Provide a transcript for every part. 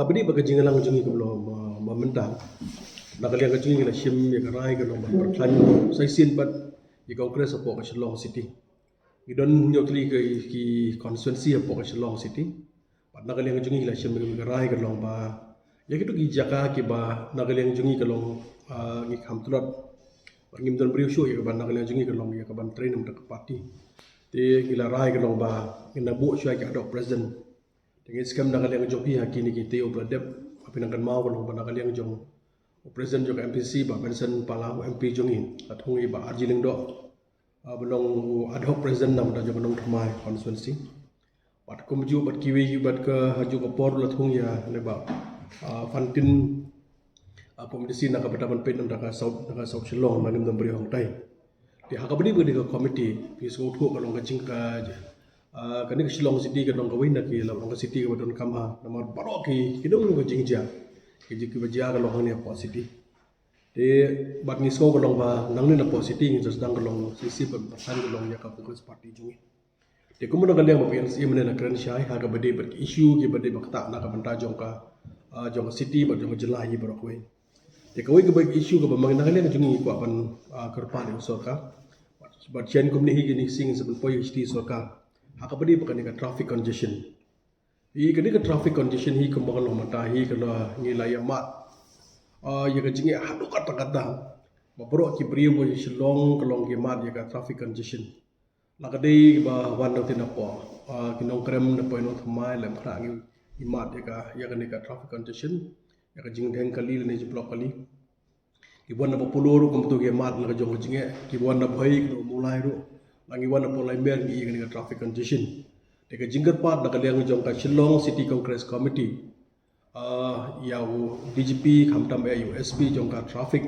Abdi baka jingalang jungi ko lo mamenta nakaliang ka jungi la shim ya karai ka lo berklan sai sin bat i congress of Port Shillong City i don nyotli ke ki constituency of Port Shillong City pat nakaliang ka jungi la shim ya karai ka lo ba ya kitu ki jaka ki ba nakaliang jungi ka lo ngi kham tulot ngim don brio show ya ba nakaliang jungi ka lo ya ka ban train nam party te ila rai ka lo ba ina bu shwa ka dok president dengan skam nakaliang jopi hakini kita obradep api nangkan mau kalau nakaliang jong presiden juga MPC ba Benson Palau MP jongin atung iba arjiling do belong ad hoc president nam da jong thamai constituency bat kumju bat kiwi bat ke haju ke por la thung ya leba fantin komisi nak betaban pen nam da South Shillong manim dam beri hong tai di hakabadi beri ke komiti pi sung thu kalong ka jingka kani ke Shillong City ke dong kawin nak ki long City ke badon kama nomor baro ki kidong ko jingja ki jiki baja ke long ni po city de bat ni so ke long ba nang ni na po city ni just dang ke long sisi ban pasan ke long ya ka Congress party jungi de kumu na kaliang ba PNC mena na kran shai ha ka bade bat issue ki bade bakta na ka banta jong ka city ba jong jela hi baro koi de kawai ke ba issue ke ba mang na kaliang jungi ko ban kerpa ni sorka bat chen kum ni hi ni sing seban poi HD sorka hakabadi bukan ka traffic congestion hi kani ka traffic congestion hi kembang lo mata hi kana ngilai amat ya ka jingi hadu kata kata mabro ki brio mo Shillong kalong ki mat ya ka traffic congestion lakade ba wan do tina po kinong krem na po no thamai lam khra ngi imat ya ka ni ka traffic congestion ya ka jing dheng kali ni block kali ki bon na populoro kum to ge mat la jong jinge ki bon na bhai ko mulai ro langi wana polai mer ni ga traffic congestion deka jinggar part na kaliang jong ka Shillong City Congress Committee ya DGP khamtam ya USB jong ka traffic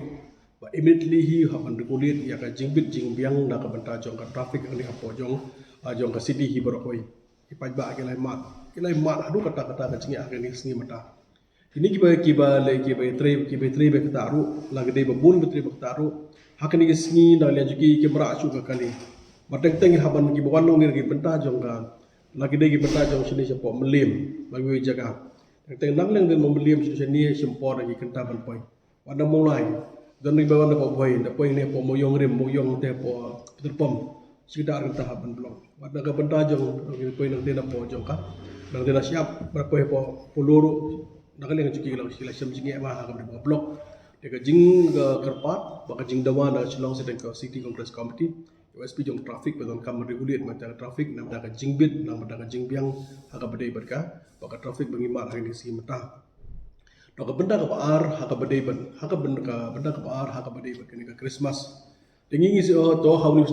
ba immediately hi haban regulate ya ka jingbit jingbiang na ka banta jong ka traffic ani apo jong ka city hi borokoi ipaj ba ke lai mat adu kata ka jingi agani sngi mata ini kiba le kiba tre be kata ru lagde ba bun be tre be kata ru hakani ke sngi na le juki ke mara chu ka kali mateng teng haban ki bawan nong ni benta jong ka lagi dei ki benta jong sini sepo melim bagi jaga teng nang leng den melim sini sempo lagi kenta ban poi pada mulai dan ni bawan ko boy da poi ne po moyong rem moyong te po terpom sekedar kenta haban blong pada ka benta jong poi nang den po jong ka nang den siap berpo po poloro nang leng juki la sila sem jingi ma ha ka blok deka jing kerpat baka jing dawa na Shillong City Congress Committee USB jong traffic badon kam regulate macam traffic nam da jingbit nam da jingbiang haka badai berka baka traffic bangi mar hari si mata do ka benda ka baar haka badai ban haka benda ka baar haka badai ban ni ka Christmas tingi si to how news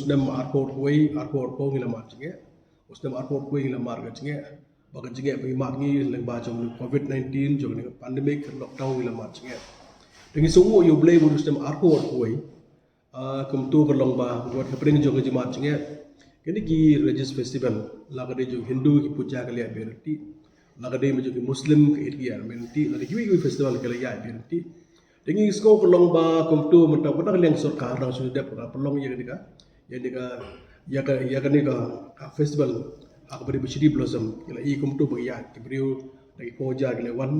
dam airport ko ngila mar jinge usdam airport ko ngila mar ga jinge baka jinge bangi mar ngi leng ba jong COVID-19 jong ni pandemic lockdown ngila mar jinge tingi sungu you blay usdam airport ko kum tu kerlong ba buat kepring jong ke jemaat jinge kini ki religious festival lagade jo Hindu ki puja ke liya berti lagade me jo ki Muslim ke idya berti lagade ki festival ke liya berti dengi sko kerlong ba kum tu mata pada liang sarkar rang sudah pura pelong ya ni ka festival ak beri berciri blossom kala i kum tu bagi ki beriu lagi puja ke lewan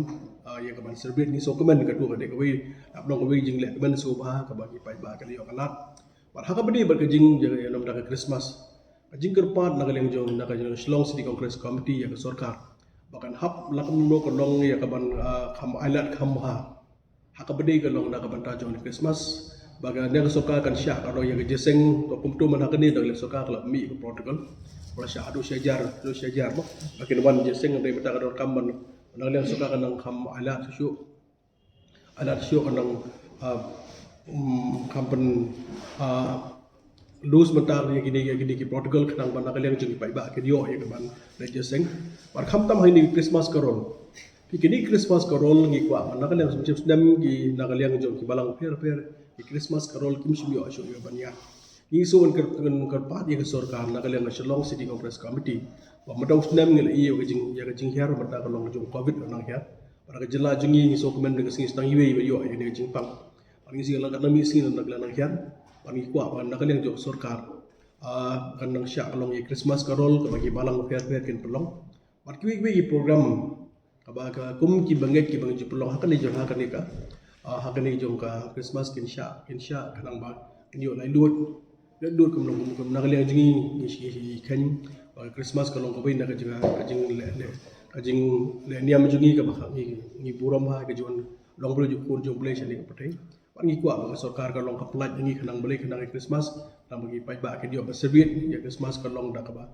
ya ka ban celebrate ni so komen ka tu ka de ka wi apnong ka wi jing le ben so ba ka bagi pai ba ka liyo kalat par haka bedi ber ka jing ya nam da ka Christmas ka jing kerpat na ka leng jong na ka Shillong City Congress Committee ya ka sarkar bakan hap lakam no ka long ya ka ban kham island kham ha haka bedi ka long na ka ban ta jong Christmas baga ne ka sarkar kan sya ka ya ka jeseng to kum tu man haka ni da le sarkar ka mi ka protocol wala sya adu syajar mo bakin wan jeseng dari beta ka kam ban nang liang suka kanang kam alat syu kanang kampen lose mentar ni gini ki protocol kanang ban kaliang jeng pai ba ke dio ya ban leje seng par kham tam hai ni Christmas karol kini Christmas karol ngi kwa ban kaliang sum sedam ki kaliang jong ki balang per ki Christmas karol kim sum yo asyo ban ya ni so kan pat ya ke sarkar kaliang Shillong City Congress Committee madau sedam ngi iyo ke jing hiar mata kalong jong covid nang hiar para jela jungi ni so komen de sing stang iwe yo ya ni jing pang pani si la kan mi sing nang nang hiar pani kwa ban kaliang jong sarkar kan nang sya kalong Christmas karol ke bagi balang fair kin pelong pat ki program Aba ka kum ki banget ki bang jupulong hakan ni jong hakan ni ka. Hakan ni jong ka Christmas kinsha kanang ba nyo lai lut kum nakaliang jingi ni kan Christmas kalong ko bay na kajing le niam jungi ka ba ni buram ha ka jon long bro ju kur jong play shali ka patai pan ngi kwa ba sarkar ka long ka plat ngi kanang balik kanang Christmas nang bagi pai ba ka dio ba serviet ya Christmas ka long da ka ba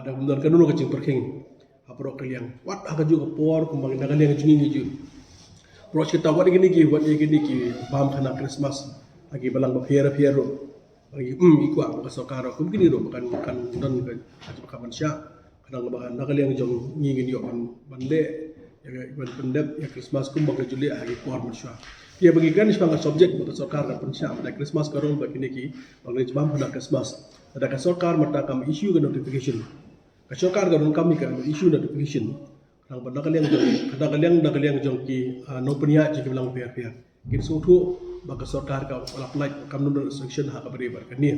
da mun kan nu ka jing perking apro kaliang wat ha ka ju ka por kum bang nakaliang jungi ngi ju pro kita wat gini ki bam kanang Christmas lagi balang ba fiera ro lagi ikwa ka sarkar kum kini ro kan dan ka manusia kadang bahan nakaliang jong ngingin yo bande ya ban pendep ya Christmas kum bang juli hari por manusia ya bagi kan sebagai subjek untuk sarkar dan manusia pada Christmas karong bagi niki bang jebam pada Christmas ada ka sarkar mata kam issue ke notification ka sarkar karong kami kan issue notification kadang nakaliang jong ki no punya jiki bilang pihak kin sutu bagi sarkar ka apply kam no restriction ha ka beri kan ni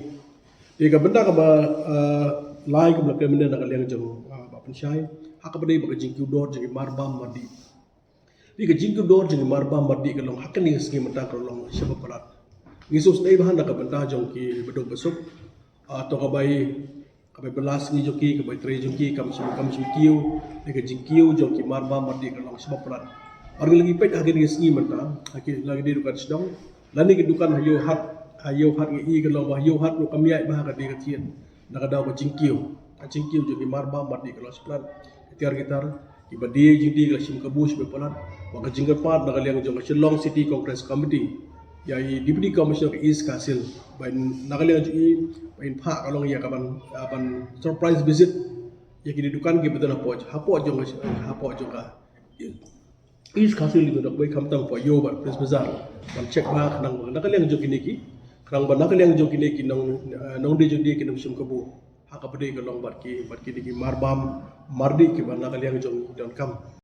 Ika benda ka ba lai ka blak kemenda nakaliang jong ba pensyai hak bade ba jingku dor jing marbam mardi Ika jingku dor jing marbam mardi ka long hakan ni sengi mata ka long sebab palat ngisus nei bahan ka benda jong ki bedok besuk atau ka bai belas ni joki ka bai tre joki kam sim kiu Ika jingkiu jong ki marbam mardi ka long sebab palat orang lagi pet hagen ni sengi mata lagi di dukan sedang lani ki dukan hayo hat ngi kalau bah yo hat lo kamiai bah ka di katien nak daw ka jingkiu jo ki marba mati kalau seplan gitar ki badi jingdi ka sim kabus be palat wa ka jingga pat nak liang jong Shillong City Congress Committee ya Deputy Commissioner East Kasil bain nak liang ji bain pha kalong ya kaban surprise visit ya ki dukan ki betul hapo jong ka East Kasil itu dak bai kamtang po yo ba press bazar ban check ba nang nak liang jo ki Kerang benak yang jauh kini nong di jadi kini musim kebu. Hak apa dia kalau barki di marbam mardi ki benak yang jauh dan kam.